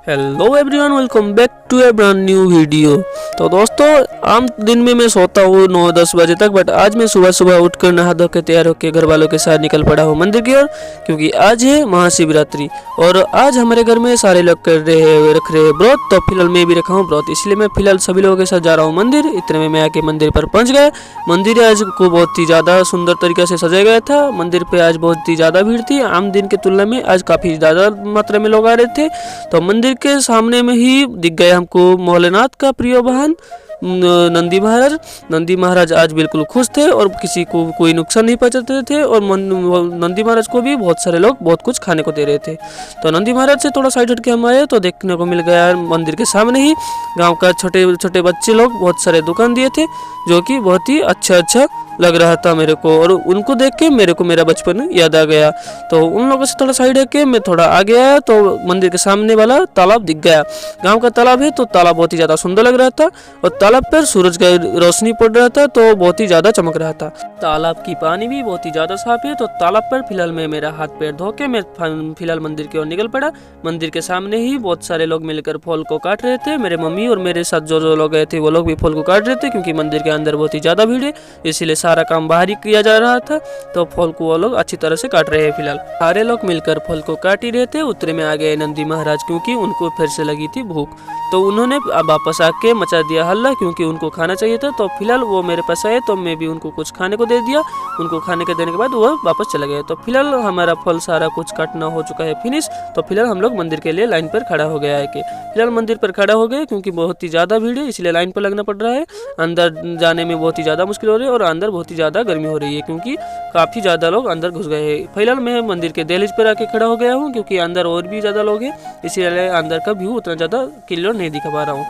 Hello everyone, welcome back to a brand new video. तो दोस्तों, आम दिन में मैं सोता हूँ 9-10 बजे तक, बट आज मैं सुबह सुबह उठकर नहा धो के तैयार होकर घर वालों के साथ निकल पड़ा हूँ मंदिर की ओर, क्योंकि आज है महाशिवरात्रि और आज हमारे घर में सारे लोग रख रहे हैं व्रत। तो फिलहाल मैं भी रखा हूँ व्रत, इसलिए मैं फिलहाल सभी लोगों के साथ जा रहा हूँ मंदिर। इतने में मैं आके मंदिर पर पहुँच गया। मंदिर आज को बहुत ही ज़्यादा सुंदर तरीके से सजाया गया था। मंदिर पे आज बहुत ही ज़्यादा भीड़ थी, आम दिन की तुलना में आज काफ़ी ज़्यादा मात्रा में लोग आ रहे थे। तो मंदिर के सामने में ही दिख गया हमको भोलेनाथ का प्रिय वाहन नंदी महाराज। नंदी महाराज आज बिल्कुल खुश थे और किसी को कोई नुकसान नहीं पहुंचाते थे, और नंदी महाराज को भी बहुत सारे लोग बहुत कुछ खाने को दे रहे थे। तो नंदी महाराज से थोड़ा साइड हट के हम आए तो देखने को मिल गया मंदिर के सामने ही गांव का छोटे छोटे बच्चे लोग बहुत सारे दुकान दिए थे, जो कि बहुत ही अच्छा लग रहा था मेरे को, और उनको देख के मेरे को मेरा बचपन याद आ गया। तो उन लोगों से थोड़ा साइड हट के मैं थोड़ा आगे आया तो मंदिर के सामने वाला तालाब दिख गया। गांव का तालाब है तो तालाब बहुत ही ज़्यादा सुंदर लग रहा था, और तालाब पर सूरज का रोशनी पड़ रहा था तो बहुत ही ज़्यादा चमक रहा था। तालाब की पानी भी बहुत ही ज़्यादा साफ है। तो तालाब पर फिलहाल मैं मेरा हाथ पैर धो के मैं फिलहाल मंदिर की ओर निकल पड़ा। मंदिर के सामने ही बहुत सारे लोग मिलकर फल को काट रहे थे। मेरे मम्मी और मेरे साथ जो लोग गए थे वो लोग भी फल को काट रहे थे, क्योंकि मंदिर के अंदर बहुत ही ज़्यादा भीड़ है, इसीलिए सारा काम बाहर ही किया जा रहा था। तो फल को वो लोग अच्छी तरह से काट रहे हैं। फिलहाल सारे लोग मिलकर फल को काट ही रहे थे। उतरे में आ गए नंदी महाराज, क्योंकि उनको फिर से लगी थी भूख। तो उन्होंने वापस आके मचा दिया हल्ला, क्योंकि उनको खाना चाहिए था। तो फिलहाल वो मेरे पास आए तो मैं भी उनको कुछ खाने को दे दिया। उनको खाने के देने के बाद वो वापस चले गए। तो फिलहाल हमारा फल सारा कुछ काटना हो चुका है फिनिश। तो फिलहाल हम लोग मंदिर के लिए लाइन पर खड़ा हो गया है कि फिलहाल मंदिर पर खड़ा हो गए, क्योंकि बहुत ही ज़्यादा भीड़ है, इसलिए लाइन पर लगना पड़ रहा है। अंदर जाने में बहुत ही ज़्यादा मुश्किल हो रही है, और अंदर बहुत ही ज़्यादा गर्मी हो रही है, क्योंकि काफ़ी ज़्यादा लोग अंदर घुस गए हैं। फिलहाल मैं मंदिर के दहलीज पर आके खड़ा हो गया हूँ, क्योंकि अंदर और भी ज़्यादा लोग हैं, इसीलिए अंदर का व्यू उतना ज़्यादा क्लियर नहीं दिखा पा रहा हूँ।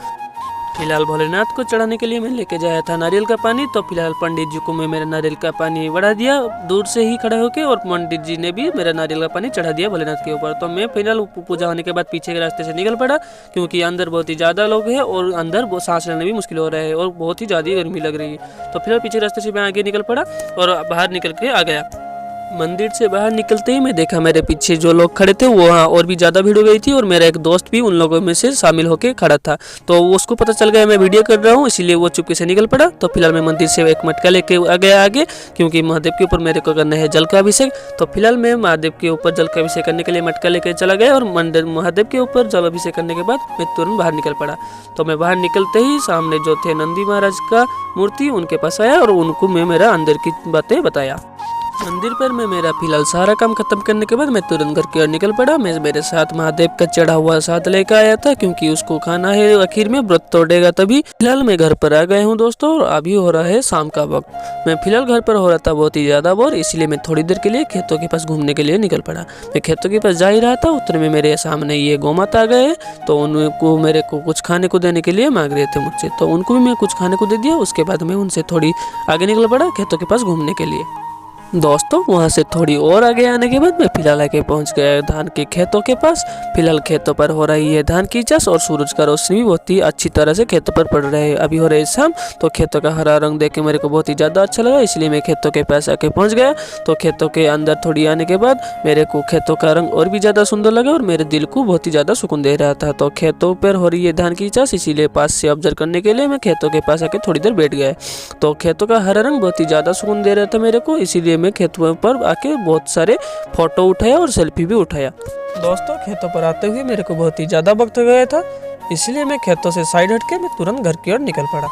फिलहाल भोलेनाथ को चढ़ाने के लिए मैं लेके जाया था नारियल का पानी। तो फिलहाल पंडित जी को मैं मेरा नारियल का पानी बढ़ा दिया दूर से ही खड़ा होके, और पंडित जी ने भी मेरा नारियल का पानी चढ़ा दिया भोलेनाथ के ऊपर। तो मैं फिलहाल पूजा होने के बाद पीछे के रास्ते से निकल पड़ा, क्योंकि अंदर बहुत ही ज़्यादा लोग हैं और अंदर सांस लेना भी मुश्किल हो रहा है और बहुत ही ज़्यादा गर्मी लग रही है। तो फिलहाल पीछे रास्ते से मैं आगे निकल पड़ा और बाहर निकल के आ गया। मंदिर से बाहर निकलते ही मैं देखा मेरे पीछे जो लोग खड़े थे वो वहाँ और भी ज़्यादा भीड़ हो गई थी, और मेरा एक दोस्त भी उन लोगों में से शामिल होकर खड़ा था। तो उसको पता चल गया मैं वीडियो कर रहा हूँ, इसीलिए वो चुपके से निकल पड़ा। तो फिलहाल मैं मंदिर से एक मटका लेके आ गया आगे, क्योंकि महादेव के ऊपर मेरे को करना है जल का अभिषेक। तो फिलहाल मैं महादेव के ऊपर जल का अभिषेक करने के लिए मटका लेके चला गया, और महादेव के ऊपर जल अभिषेक करने के बाद मैं तुरंत बाहर निकल पड़ा। तो मैं बाहर निकलते ही सामने जो थे नंदी महाराज का मूर्ति, उनके पास आया और उनको मैं मेरा अंदर की बातें बताया। मंदिर पर मैं मेरा फिलहाल सारा काम खत्म करने के बाद मैं तुरंत घर की ओर निकल पड़ा। मैं मेरे साथ महादेव का चढ़ा हुआ साथ लेकर आया था, क्योंकि उसको खाना है आखिर में, व्रत तोड़ेगा तभी। फिलहाल मैं घर पर आ गया हूँ दोस्तों, और अभी हो रहा है शाम का वक्त। मैं फिलहाल घर पर हो रहा था बहुत ही ज़्यादा बोर, इसलिए मैं थोड़ी देर के लिए खेतों के पास घूमने के लिए निकल पड़ा। मैं खेतों के पास जा ही रहा था, उतने में मेरे सामने ये गौ माता आ गए। तो उनको मेरे को कुछ खाने को देने के लिए मांग रहे थे मुझसे, तो उनको भी मैं कुछ खाने को दे दिया। उसके बाद मैं उनसे थोड़ी आगे निकल पड़ा खेतों के पास घूमने के लिए। दोस्तों, वहाँ से थोड़ी और आगे आने के बाद मैं फिलहाल आके पहुँच गया धान के खेतों के पास। फिलहाल खेतों पर हो रही है धान की चाष, और सूरज का रोशनी भी बहुत ही अच्छी तरह से खेतों पर पड़ रहा है। अभी हो रही है शाम, तो खेतों का हरा रंग देख के मेरे को बहुत ही ज़्यादा अच्छा लगा, इसलिए मैं खेतों के पास आके पहुँच गया। तो खेतों के अंदर थोड़ी आने के बाद मेरे को खेतों का रंग और भी ज़्यादा सुंदर लगा, और मेरे दिल को बहुत ही ज़्यादा सुकून दे रहा था। तो खेतों पर हो रही है धान की चाष, इसीलिए पास से ऑब्जर्व करने के लिए मैं खेतों के पास आके थोड़ी देर बैठ गया। तो खेतों का हरा रंग बहुत ही ज़्यादा सुकून दे रहा था मेरे को, इसीलिए मैं खेतों पर आके बहुत सारे फोटो उठाया और सेल्फी भी उठाया। दोस्तों, खेतों पर आते हुए मेरे को बहुत ही ज़्यादा वक्त हो गया था, इसलिए मैं खेतों से साइड हट के मैं तुरंत घर की ओर निकल पड़ा।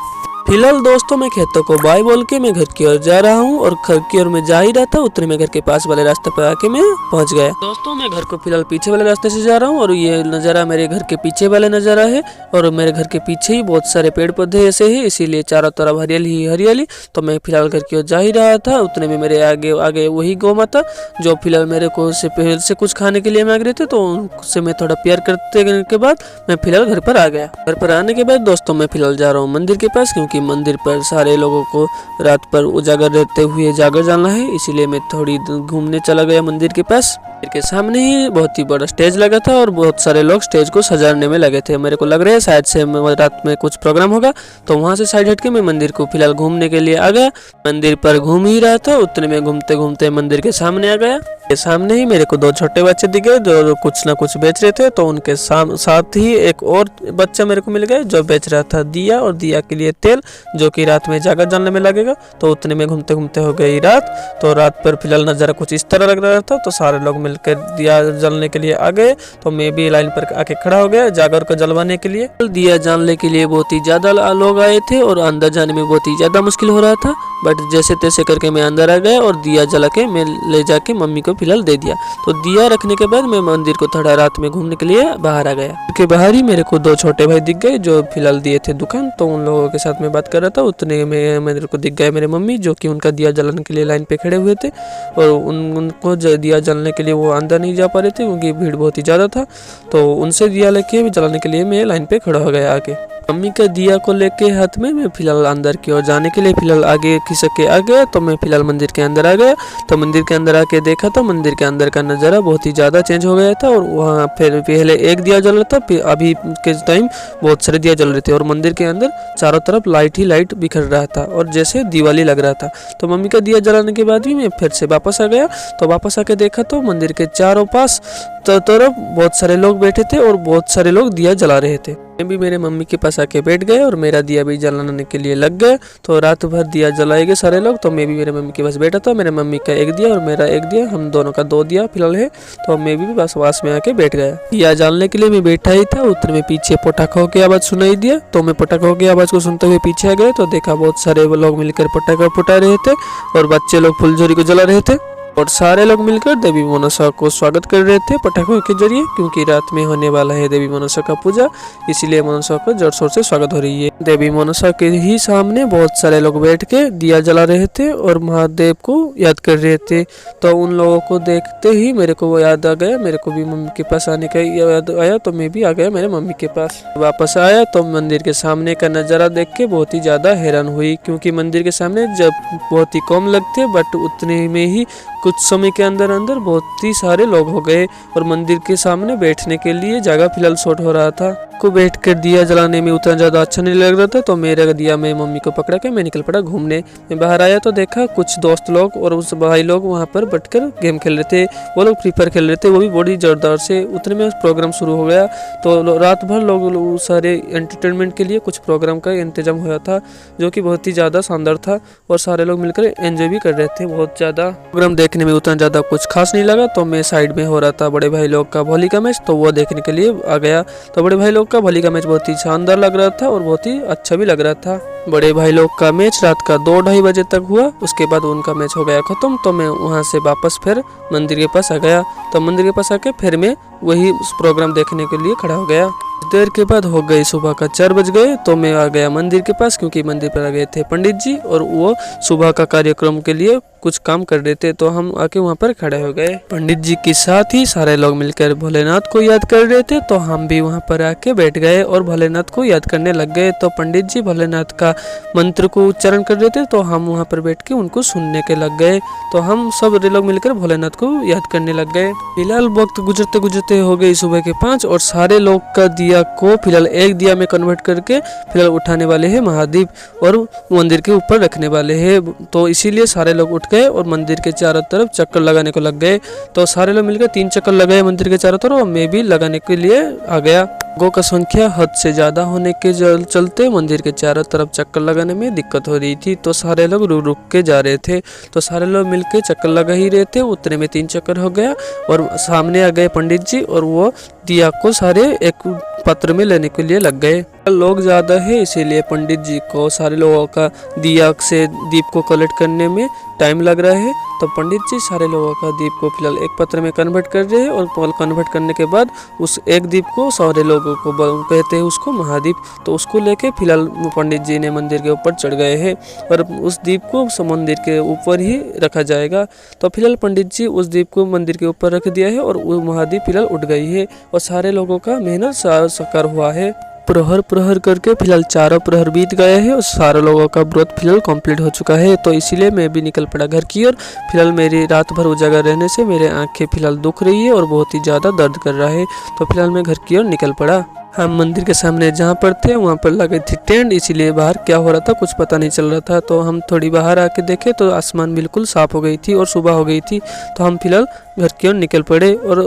फिलहाल दोस्तों, मैं खेतों को बाय बोल के मैं घर की ओर जा रहा हूँ, और घर की ओर मैं जा ही रहा था, उतने में घर के पास वाले रास्ते पर आके मैं पहुँच गया। दोस्तों, मैं घर को फिलहाल पीछे वाले रास्ते से जा रहा हूँ, और ये नज़ारा मेरे घर के पीछे वाला नज़ारा है, और मेरे घर के पीछे ही बहुत सारे पेड़ पौधे ऐसे ही, इसीलिए चारों तरफ हरियाली ही हरियाली। तो मैं फिलहाल घर की ओर जा ही रहा था, उतने में मेरे आगे वही गौ माता जो फिलहाल मेरे को पहले से कुछ खाने के लिए मांग रहे थे। तो उनसे मैं थोड़ा प्यार करते के बाद मैं फिलहाल घर पर आ गया। घर पर आने के बाद दोस्तों, मैं फिलहाल जा रहा हूँ मंदिर के पास, क्योंकि मंदिर पर सारे लोगों को रात पर उजागर रहते हुए जागर जाना है, इसीलिए मैं थोड़ी घूमने चला गया मंदिर के पास। मंदिर के सामने ही बहुत ही बड़ा स्टेज लगा था और बहुत सारे लोग स्टेज को सजाने में लगे थे। मेरे को लग रहा है शायद से रात में कुछ प्रोग्राम होगा, तो वहाँ से साइड हट के मैं मंदिर को फिलहाल घूमने के लिए आ गया। मंदिर पर घूम ही रहा था, उतने में घूमते घूमते मंदिर के सामने आ गया। के सामने ही मेरे को दो छोटे बच्चे दिखे जो कुछ ना कुछ बेच रहे थे, तो उनके साथ ही एक और बच्चा मेरे को मिल गया जो बेच रहा था दिया और दिया के लिए तेल, जो कि रात में जाकर जलने में लगेगा। तो उतने में घूमते घूमते हो गई रात। तो रात पर फिलहाल नज़ारा कुछ इस तरह लग रहा था, तो सारे लोग मिलकर दिया जलने के लिए आ गए। तो मैं भी लाइन पर आके खड़ा हो गया जागर को जलवाने के लिए। दिया जलने के लिए बहुत ही ज़्यादा लोग आए थे और अंदर जाने में बहुत ही ज़्यादा मुश्किल हो रहा था, बट जैसे तैसे करके मैं अंदर आ गया और दिया जला के मैं ले जाके मम्मी को फिलहाल दे दिया। तो दिया रखने के बाद मैं मंदिर को थोड़ा रात में घूमने के लिए बाहर आ गया। के बाहर ही मेरे को दो छोटे भाई दिख गए जो फिलहाल दिए थे दुकान, तो उन लोगों के साथ मैं बात कर रहा था। उतने में मेरे को दिख गए मेरे मम्मी जो कि उनका दिया जलाने के लिए लाइन पे खड़े हुए थे, और उनको दिया जलाने के लिए वो अंदर नहीं जा पा रहे थे क्योंकि भीड़ बहुत ही ज़्यादा था। तो उनसे दिया लेके जलाने के लिए मैं लाइन पे खड़ा हो गया आके। मम्मी का दिया को लेके हाथ में मैं फिलहाल अंदर की ओर जाने के लिए फिलहाल आगे खिसक के आ गया। तो मैं फिलहाल मंदिर के अंदर आ गया। तो मंदिर के अंदर आके देखा तो मंदिर के अंदर का नज़ारा बहुत ही ज़्यादा चेंज हो गया था, और वहाँ फिर पहले एक दिया जल रहा था, फिर अभी के टाइम बहुत सारे दिया जल रहे थे, और मंदिर के अंदर चारों तरफ लाइट ही लाइट बिखर रहा था और जैसे दिवाली लग रहा था। तो मम्मी का दिया जलाने के बाद भी मैं फिर से वापस आ गया। तो वापस आके देखा तो मंदिर के चारों पास तरफ बहुत सारे लोग बैठे थे और बहुत सारे लोग दिया जला रहे थे। मैं भी मेरे मम्मी के पास आके बैठ गए और मेरा दिया भी जलाने के लिए लग गए। तो रात भर दिया जलाएंगे सारे लोग, तो मैं भी मेरे मम्मी के पास बैठा था। मेरे मम्मी का एक दिया और मेरा एक दिया, हम दोनों का दो दिया फिलहाल है। तो मैं भी बस पास में आके बैठ गया। दिया जलाने के लिए मैं बैठा ही था, उतने में पीछे पटाखों की आवाज़ सुनाई दिया। तो मैं पटाखों की आवाज़ को सुनते हुए पीछे आ गए, तो देखा बहुत सारे लोग मिलकर पटाखा फुटा रहे थे और बच्चे लोग फुलझड़ी को जला रहे थे, और सारे लोग मिलकर देवी मनसा को स्वागत कर रहे थे पटाखों के जरिए, क्योंकि रात में होने वाला है देवी मनसा का पूजा, इसीलिए मनसा को जोर शोर से स्वागत हो रही है। देवी मनसा के ही सामने बहुत सारे लोग बैठ के दिया जला रहे थे और महादेव को याद कर रहे थे। तो उन लोगों को देखते ही मेरे को वो याद आ गया, मेरे को भी मम्मी के पास आने का याद आया। तो मैं भी आ गया मेरे मम्मी के पास। वापस आया तो मंदिर के सामने का नज़ारा देख के बहुत ही ज़्यादा हैरान हुई, क्योंकि मंदिर के सामने जब बहुत ही कम लगते, बट उतने में ही कुछ समय के अंदर अंदर बहुत ही सारे लोग हो गए और मंदिर के सामने बैठने के लिए जगह फिलहाल शॉर्ट हो रहा था। को बैठ कर दिया जलाने में उतना ज़्यादा अच्छा नहीं लग रहा था, तो मेरा दिया मैं मम्मी को पकड़ा के मैं निकल पड़ा घूमने। मैं बाहर आया तो देखा कुछ दोस्त लोग और उस भाई लोग वहाँ पर बैठकर गेम खेल रहे थे। वो लोग फ्री फायर खेल रहे थे, वो भी बड़ी जोरदार से। उतने में प्रोग्राम शुरू हो गया, तो रात भर लोग सारे एंटरटेनमेंट के लिए कुछ प्रोग्राम का इंतजाम हुआ था, जो कि बहुत ही ज़्यादा शानदार था और सारे लोग मिलकर एंजॉय भी कर रहे थे। बहुत ज़्यादा प्रोग्राम देखने में उतना ज़्यादा कुछ खास नहीं लगा, तो मैं साइड में हो रहा था बड़े भाई लोग का वॉली का मैच, तो वो देखने के लिए आ गया। तो बड़े भाई लोग का वॉली का मैच बहुत ही शानदार लग रहा था और बहुत ही अच्छा भी लग रहा था। बड़े भाई लोग का मैच रात का 2-2:30 बजे तक हुआ, उसके बाद उनका मैच हो गया खत्म। तो मैं वहाँ से वापस फिर मंदिर के पास आ गया। तो मंदिर के पास आके फिर मैं वही प्रोग्राम देखने के लिए खड़ा हो गया। देर के बाद हो गई सुबह का 4 बज गए, तो मैं आ गया मंदिर के पास, क्योंकि मंदिर पर आ गए थे पंडित जी और वो सुबह का कार्यक्रम के लिए कुछ काम कर रहे थे। तो हम आके वहाँ पर खड़े हो गए। पंडित जी के साथ ही सारे लोग मिलकर भोलेनाथ को याद कर रहे थे, तो हम भी वहाँ पर आके बैठ गए और भोलेनाथ को याद करने लग गए। तो पंडित जी भोलेनाथ का मंत्र को उच्चारण कर रहे थे, तो हम वहाँ पर बैठ के उनको सुनने के लग गए। तो हम सब लोग मिलकर भोलेनाथ को याद करने लग गए। फिलहाल वक्त गुजरते गुजरते हो गई सुबह के 5 और सारे लोग का दिया को फिलहाल एक दिया में कन्वर्ट करके फिलहाल उठाने वाले हैं महादेव और मंदिर के ऊपर रखने वाले हैं। तो इसीलिए सारे लोग उठ गए और मंदिर के चारों तरफ चक्कर लगाने को लग गए। तो सारे लोग मिलकर 3 चक्कर लगाए मंदिर के चारों तरफ, और मैं भी लगाने के लिए आ गया। लोगों का संख्या हद से ज़्यादा होने के चलते मंदिर के चारों तरफ चक्कर लगाने में दिक्कत हो रही थी, तो सारे लोग रुक रुक के जा रहे थे। तो सारे लोग मिलके चक्कर लगा ही रहे थे। उतने में 3 चक्कर हो गया और सामने आ गए पंडित जी और वो दिया को सारे एक पात्र में लेने के लिए लग गए। लोग ज़्यादा है, इसीलिए पंडित जी को सारे लोगों का दिया से दीप को कलेक्ट करने में टाइम लग रहा है। तो पंडित जी सारे लोगों का दीप को फिलहाल एक पात्र में कन्वर्ट कर रहे हैं, और कन्वर्ट करने के बाद उस एक दीप को सारे लोगों को कहते हैं उसको महादीप। तो उसको लेके फिलहाल पंडित जी ने मंदिर के ऊपर चढ़ गए हैं और उस दीप को मंदिर के ऊपर ही रखा जाएगा। तो फिलहाल पंडित जी उस दीप को मंदिर के ऊपर रख दिया है और वो महादीप फिलहाल उठ गई है और सारे लोगों का मेहनत साकार हुआ है। प्रहर प्रहर करके फिलहाल 4 प्रहर बीत गए हैं और सारे लोगों का व्रत फिलहाल कंप्लीट हो चुका है। तो इसीलिए मैं भी निकल पड़ा घर की ओर। फिलहाल मेरी रात भर उजागर रहने से मेरे आंखें फिलहाल दुख रही है और बहुत ही ज़्यादा दर्द कर रहा है। तो फिलहाल मैं घर की ओर निकल पड़ा। हम मंदिर के सामने जहाँ पर थे वहाँ पर लगी थी टेंट, इसीलिए बाहर क्या हो रहा था कुछ पता नहीं चल रहा था। तो हम थोड़ी बाहर आके देखे तो आसमान बिल्कुल साफ हो गई थी और सुबह हो गई थी। तो हम फिलहाल घर की ओर निकल पड़े और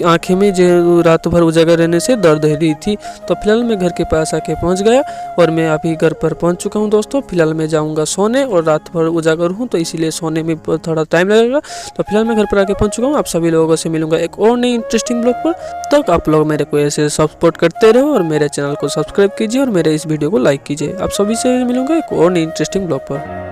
आंखें में जो रात भर उजागर रहने से दर्द हो रही थी। तो फिलहाल मैं घर के पास आके पहुँच गया और मैं अभी घर पर पहुँच चुका हूँ दोस्तों। फिलहाल मैं जाऊँगा सोने और रात भर उजागर हूँ तो इसीलिए सोने में थोड़ा टाइम लगेगा। तो फिलहाल मैं घर पर आके पहुँच चुका हूँ। आप सभी लोगों से मिलूंगा एक और नई इंटरेस्टिंग ब्लॉग पर। तब आप लोग मेरे को ऐसे सपोर्ट करते रहो और मेरे चैनल को सब्सक्राइब कीजिए और मेरे इस वीडियो को लाइक कीजिए। आप सभी से मिलूंगा एक और नई इंटरेस्टिंग ब्लॉग पर।